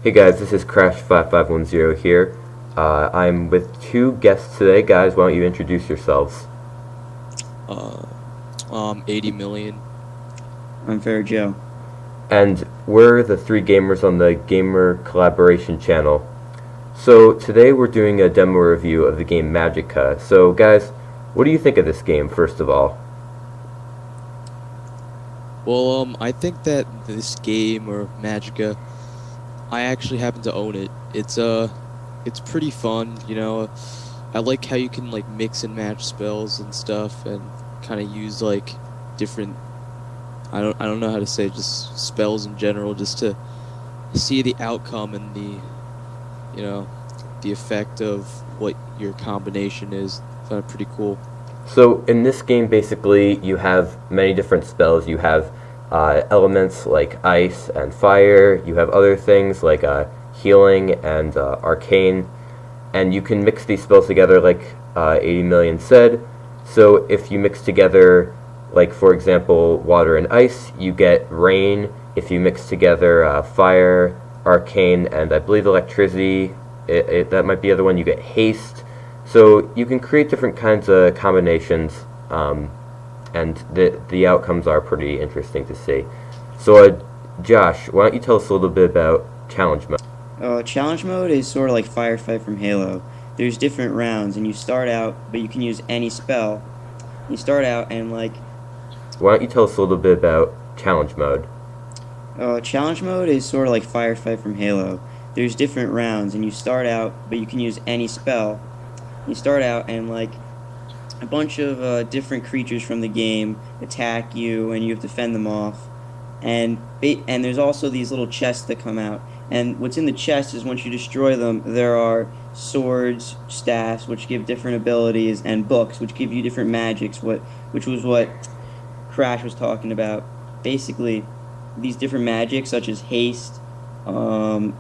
Hey guys, this is Crash5510 here. I'm with two guests today. Guys, why don't you introduce yourselves? Uh, 80 million. I'm feretjoe. And we're the three gamers on the Gamer Collaboration channel. So today we're doing a demo review of the game Magicka. So guys, what do you think of this game, first of all? Well, I think that this game, or Magicka, I actually happen to own it. It's pretty fun, you know. I like how you can, like, mix and match spells and stuff, and kind of use, like, different, I don't know how to say, just spells in general, just to see the outcome and you know, the effect of what your combination is. Kind of pretty cool. So in this game, basically, you have many different spells. You have elements like ice and fire. You have other things like healing and arcane. And you can mix these spells together like 80 million said. So if you mix together, like for example, water and ice, you get rain. If you mix together fire, arcane, and I believe electricity, that might be the other one, you get haste. So you can create different kinds of combinations, and the outcomes are pretty interesting to see. So, Josh, why don't you tell us a little bit about challenge mode? Challenge mode is sort of like Firefight from Halo. There's different rounds, and you start out, but you can use any spell. You start out and Why don't you tell us a little bit about challenge mode? Challenge mode is sort of like Firefight from Halo. There's different rounds, and you start out, but you can use any spell. You start out and a bunch of different creatures from the game attack you, and you have to fend them off. And there's also these little chests that come out. And what's in the chest is once you destroy them, there are swords, staffs, which give different abilities, and books, which give you different magics. Which was what Crash was talking about. Basically, these different magics, such as haste,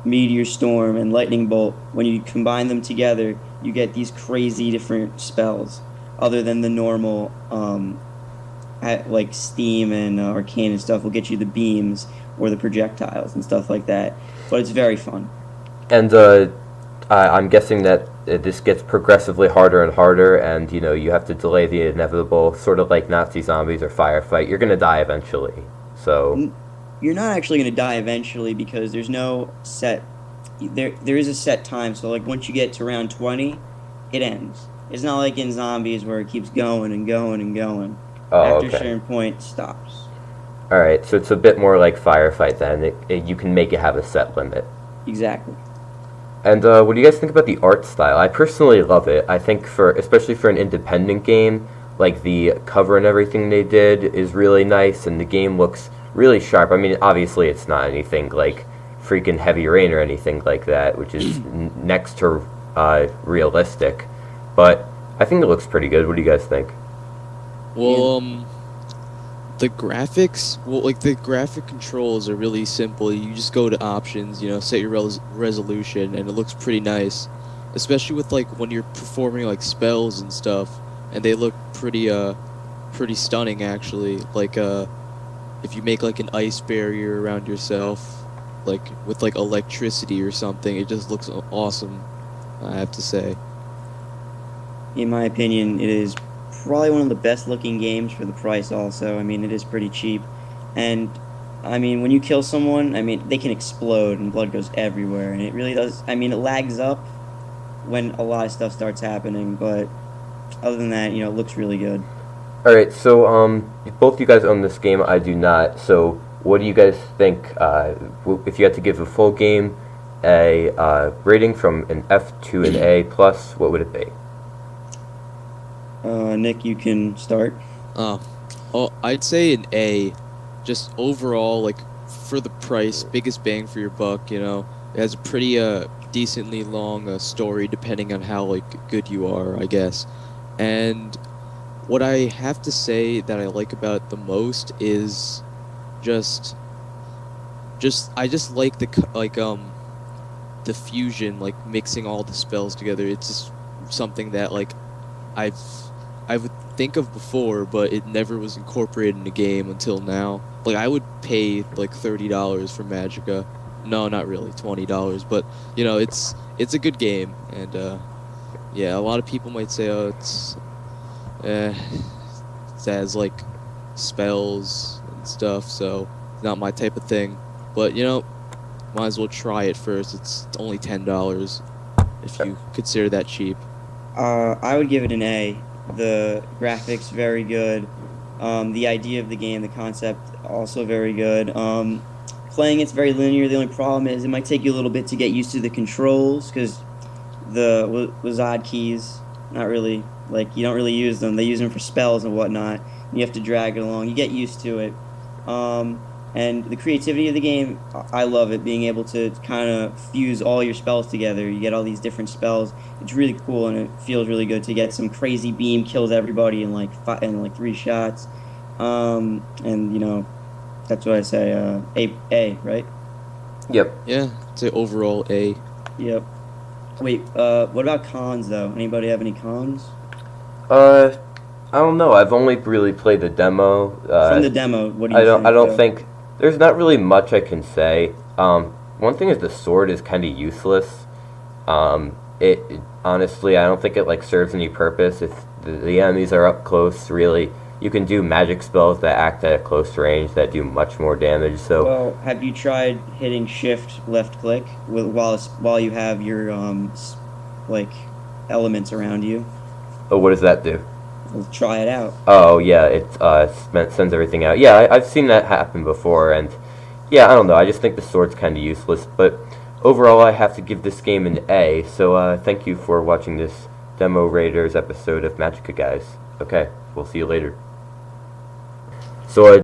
meteor storm, and lightning bolt, when you combine them together, you get these crazy different spells, other than the normal, like steam and arcane and stuff will get you the beams or the projectiles and stuff like that. But it's very fun. And I'm guessing that this gets progressively harder and harder, and you have to delay the inevitable, sort of like Nazi zombies or firefight. You're gonna die eventually. So you're not actually going to die eventually because there's no set. There is a set time. So like once you get to round 20, it ends. It's not like in zombies where it keeps going and going and going. Oh, After okay. a certain point, it stops. All right, so it's a bit more like firefight then. You can make it have a set limit. Exactly. And what do you guys think about the art style? I personally love it. I think especially for an independent game, like the cover and everything they did is really nice, and the game looks really sharp. I mean, obviously it's not anything like freaking Heavy Rain or anything like that, which is next to realistic. But I think it looks pretty good. What do you guys think? Well, the graphics, like the graphic controls are really simple. You just go to options, set your resolution, and it looks pretty nice. Especially with like when you're performing like spells and stuff, and they look pretty stunning actually. Like if you make like an ice barrier around yourself, like with like electricity or something, it just looks awesome, I have to say. In my opinion, it is probably one of the best looking games for the price also. I mean, it is pretty cheap. And, I mean, when you kill someone, I mean, they can explode and blood goes everywhere. And it really does, I mean, it lags up when a lot of stuff starts happening. But other than that, it looks really good. All right, so both you guys own this game. I do not. So what do you guys think? If you had to give a full game a rating from an F to an A plus, what would it be? Nick, you can start. Oh, I'd say an A. Just overall, like, for the price, biggest bang for your buck, It has a pretty decently long story, depending on how, like, good you are, I guess. And what I have to say that I like about it the most is I just like the fusion, like, mixing all the spells together. It's just something that, like, I would think of before, but it never was incorporated in the game until now. Like, I would pay like $30 for Magicka. No, not really, $20. But you know, it's a good game, and yeah, a lot of people might say, oh, it has like spells and stuff, so it's not my type of thing. But you know, might as well try it first. It's only $10 if you consider that cheap. I would give it an A. The graphics very good. The idea of the game, the concept, also very good. Playing it's very linear. The only problem is it might take you a little bit to get used to the controls because the Wazad keys, not really, like, you don't really use them. They use them for spells and whatnot. You have to drag it along. You get used to it. And the creativity of the game, I love it, being able to kind of fuse all your spells together. You get all these different spells. It's really cool, and it feels really good to get some crazy beam, kills everybody in like 3 shots. And, you know, that's what I say, A, right? Yep. Yeah, it's an overall A. Yep. Wait, what about cons, though? Anybody have any cons? I don't know. I've only really played the demo. From the demo, what do you think? I don't think there's not really much I can say. One thing is the sword is kind of useless. It honestly, I don't think it like serves any purpose if the enemies are up close. Really, you can do magic spells that act at a close range that do much more damage. So, Well, have you tried hitting shift left click while you have your like elements around you? oh, what does that do? Well, try it out. Oh yeah, it sends everything out. Yeah, I've seen that happen before, and yeah, I don't know. I just think the sword's kind of useless, but overall, I have to give this game an A. So thank you for watching this Demo Raiders episode of Magicka, guys. Okay, we'll see you later. So